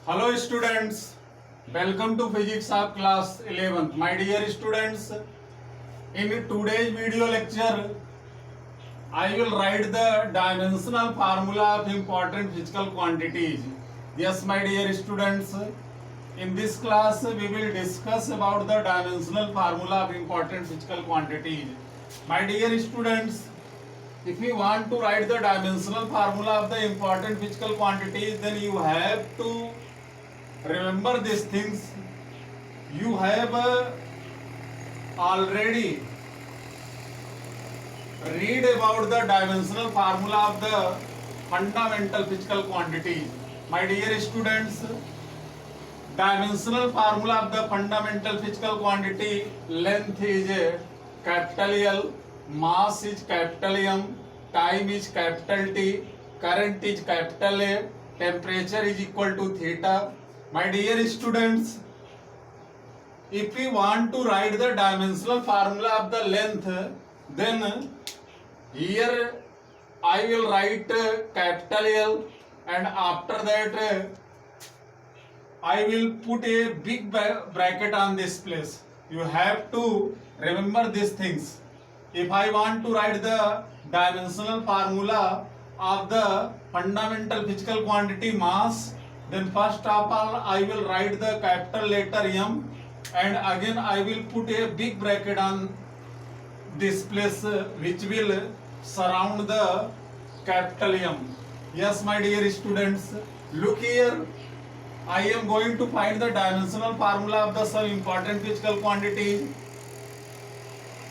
Hello students, welcome to Physics of class 11th. My dear students, in today's video lecture, I will write the dimensional formula of important physical quantities. Yes, my dear students, in this class we will discuss about the dimensional formula of important physical quantities. My dear students, if you want to write the dimensional formula of the important physical quantities, then you have to remember these things. You have already read about the dimensional formula of the fundamental physical quantities. My dear students, dimensional formula of the fundamental physical quantity: length is capital L, mass is capital M, time is capital T, current is capital A, temperature is equal to theta. My dear students, if we want to write the dimensional formula of the length, then here I will write capital L, and after that I will put a big bracket on this place. You have to remember these things. If I want to write the dimensional formula of the fundamental physical quantity mass, then first of all I will write the capital letter M, and again I will put a big bracket on this place which will surround the capital M. Yes, my dear students, look here. I am going to find the dimensional formula of the some important physical quantity.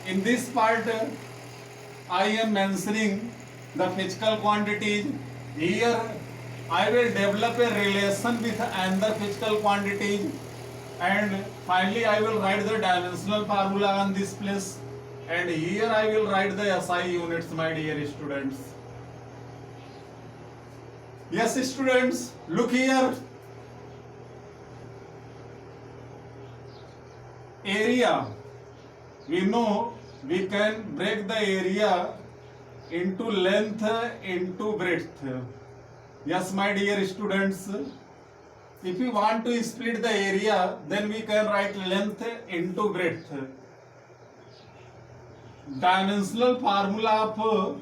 In this part, I am mentioning the physical quantities. Here, I will develop a relation with another physical quantity, and finally I will write the dimensional formula on this place, and here I will write the SI units, my dear students. Yes, students, look here. Area, we know we can break the area into length into breadth. Yes, my dear students, if you want to split the area, then we can write length into breadth. Dimensional formula of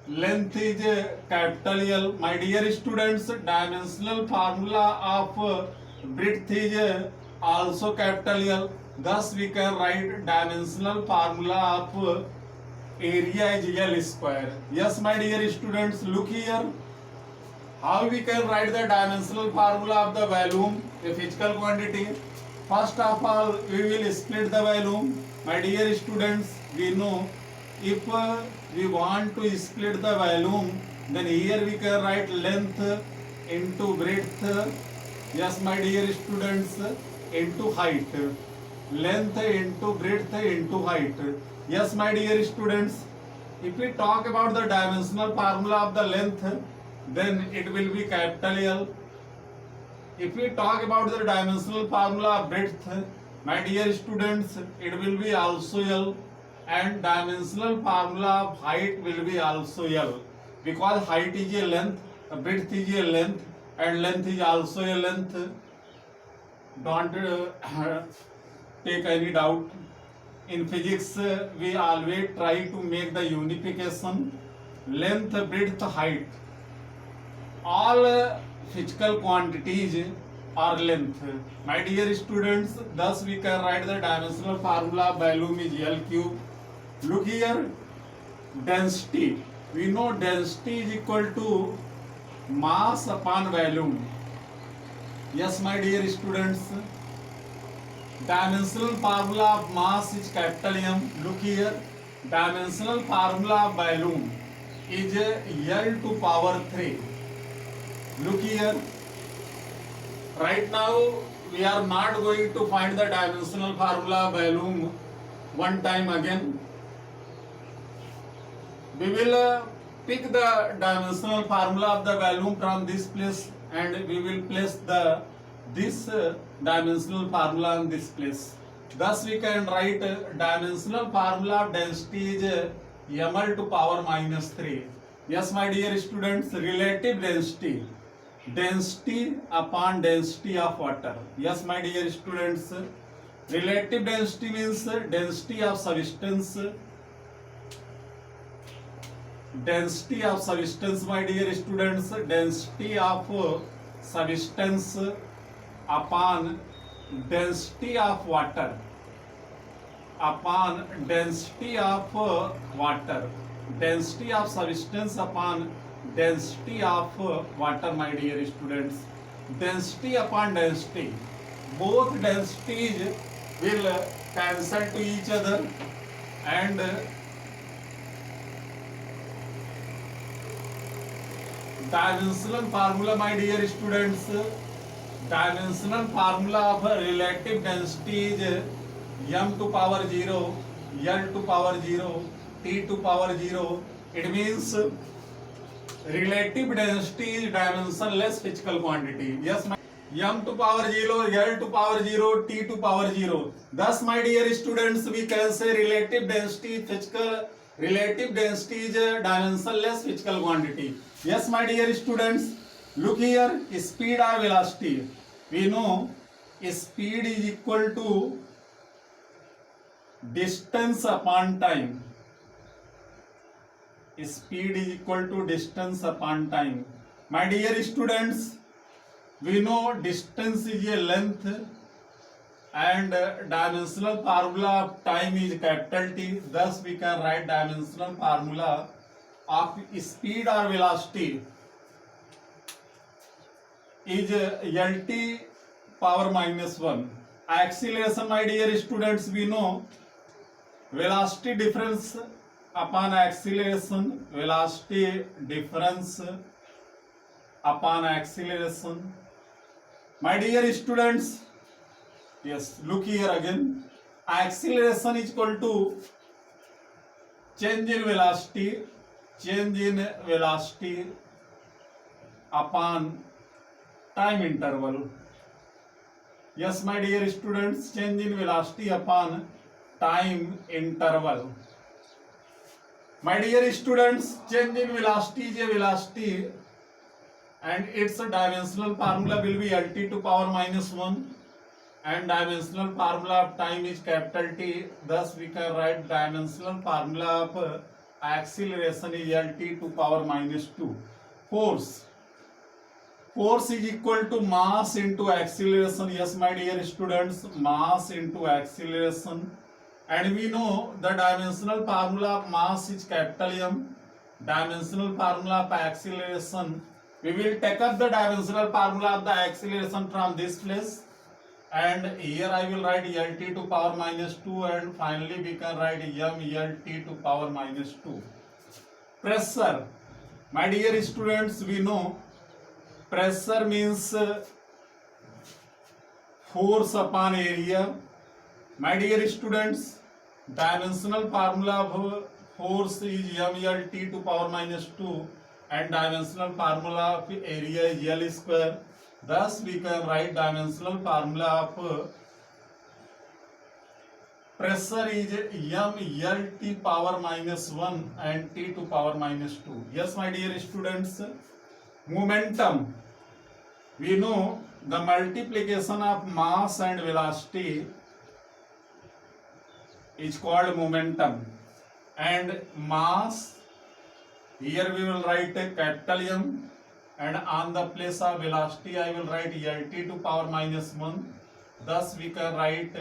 length is capital L. My dear students, dimensional formula of breadth is also capital L. Thus we can write dimensional formula of area is L square. Yes, my dear students, look here. How we can write the dimensional formula of the volume, a physical quantity? First of all, we will split the volume. My dear students, we know if we want to split the volume, then here we can write length into breadth. Yes, my dear students, into height. Length into breadth into height. Yes, my dear students, if we talk about the dimensional formula of the length, then it will be capital L. If we talk about the dimensional formula of breadth, my dear students, it will be also L, and dimensional formula of height will be also L, because height is a length, breadth is a length, and length is also a length. Don't take any doubt. In physics, we always try to make the unification length, breadth, height. All physical quantities are length. My dear students, thus we can write the dimensional formula of volume is L cube. Look here, density. We know density is equal to mass upon volume. Yes, my dear students, dimensional formula of mass is capital M. Look here, dimensional formula of volume is L to power 3. Look here, right now we are not going to find the dimensional formula of volume one time again. We will pick the dimensional formula of the volume from this place, and we will place this dimensional formula in this place. Thus we can write dimensional formula of density is ml to power minus 3. Yes, my dear students, relative density. density upon density of water. Yes, my dear students, relative density means density of substance. Density of substance, my dear students, density of substance upon density of water. Upon density of water. Density of substance upon density of water, my dear students. Density upon density. Both densities will cancel to each other, and dimensional formula, my dear students. Dimensional formula of relative density is m to power 0, l to power 0, t to power 0. It means relative density is dimensionless physical quantity. Yes, my m to power 0, l to power 0, t to power 0. Thus, my dear students, we can say relative density is dimensionless physical quantity. Yes, my dear students, look here, speed or velocity. We know speed is equal to distance upon time. Speed is equal to distance upon time. My dear students, we know distance is a length, and dimensional formula of time is capital T. Thus, we can write dimensional formula of speed or velocity is LT power minus 1. Acceleration, my dear students, we know velocity difference upon acceleration. Velocity difference upon acceleration. My dear students, yes, look here again. Acceleration is equal to change in velocity upon time interval. Yes, my dear students, change in velocity upon time interval. My dear students, change in velocity is a velocity, and its dimensional formula will be LT to power minus 1, and dimensional formula of time is capital T. Thus, we can write dimensional formula of acceleration is LT to power minus 2. Force is equal to mass into acceleration. Yes, my dear students, mass into acceleration. And we know the dimensional formula of mass is capital M. Dimensional formula of acceleration. We will take up the dimensional formula of the acceleration from this place. And here I will write LT to power minus 2, and finally we can write M LT to power minus 2. Pressure. My dear students, we know pressure means force upon area. My dear students, dimensional formula of force is MLT to power minus 2, and dimensional formula of area is L square. Thus, we can write dimensional formula of pressure is MLT power minus 1 and T to power minus 2. Yes, my dear students, momentum. We know the multiplication of mass and velocity is called momentum, and mass, here we will write a capital M, and on the place of velocity I will write LT to power minus 1. Thus we can write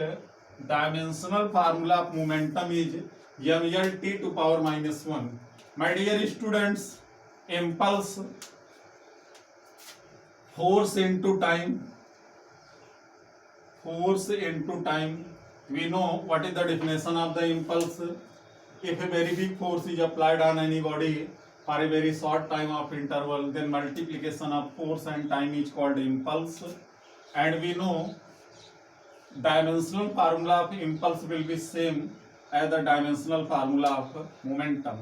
dimensional formula of momentum is MLT to power minus 1. My dear students, impulse, force into time. We know what is the definition of the impulse. If a very big force is applied on any body for a very short time of interval, then multiplication of force and time is called impulse. And we know dimensional formula of impulse will be same as the dimensional formula of momentum.